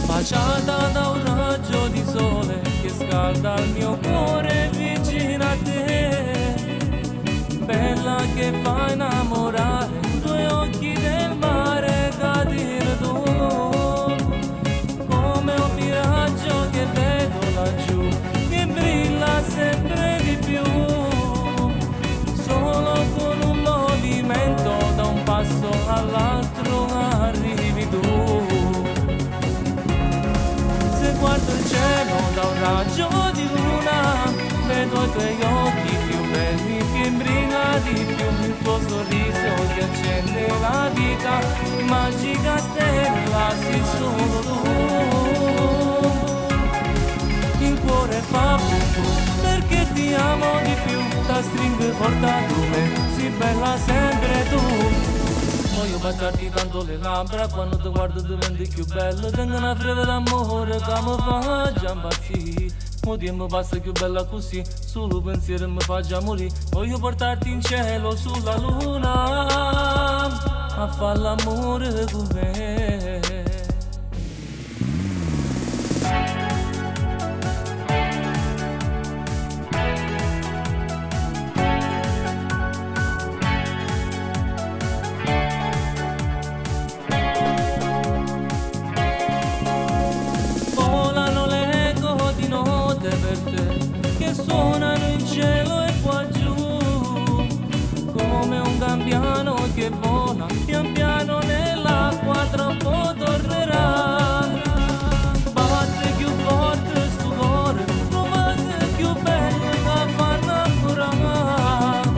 baciata da un raggio di sole che scalda il mio cuore vicino a te, bella che fa innamorare, due occhi del mare cadere tu, come un miraggio che vedo laggiù, che brilla sempre di più, solo con un movimento da un passo all'altro arrivi tu. Se guardo il cielo da un raggio di luna, vedo i tuoi occhi più belli che brilla di più, il tuo sorriso che accende la vita, magica stella sei solo tu. Il cuore fa bum bum perché ti amo di più, la stringo forte a me, sei bella sempre tu. Voglio baciarti tanto le labbra, quando ti guardo diventi più bello, tengo una freve d'amore che mi fa già impazzire. Mo tempo passa più bella così, solo pensiero mi fa già morire. Voglio portarti in cielo sulla luna, a fare l'amore con me. Per te che suonano in cielo e qua giù, come un gabbiano che vola pian piano nell'acqua, tra un po' tornerà. Batte più forte sto cuore, cose più belle che fanno innamorare,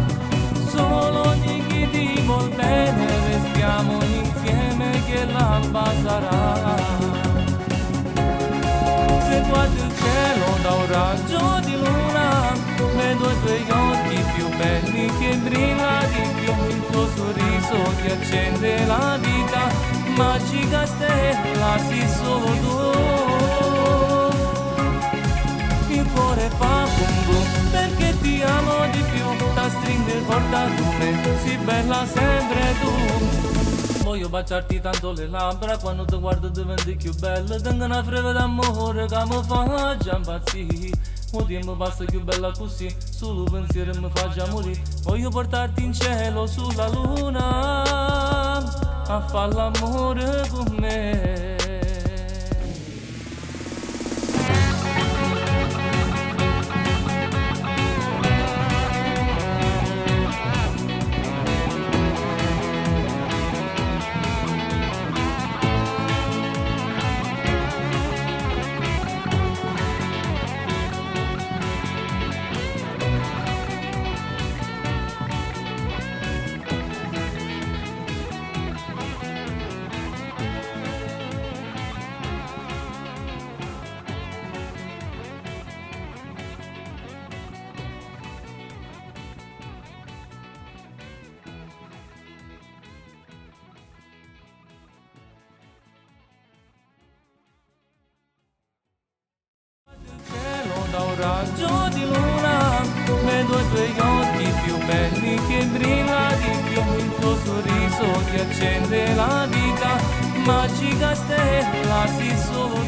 solo di chi ti vuol bene restiamo insieme che l'alba sarà. Se guardo il cielo da un raggio di luna, vedo i tuoi occhi più belli che brilla di più, il tuo sorriso che accende la vita, magica stella sei solo tu. Il cuore fa bum bum perché ti amo di più, la stringo forte a me, sei bella sempre tu. Voglio baciarti tanto le labbra, quando ti guardo diventi più bella, tengo una freve d'amore che mi fa già impazzire. Mo tempo passa più bella così, solo pensiero mi fa già morire. Voglio portarti in cielo sulla luna, a fare l'amore con me. Da un raggio di luna, vedo i tuoi occhi più belli che brilla di più, il tuo sorriso che accende la vita, magica stella sei solo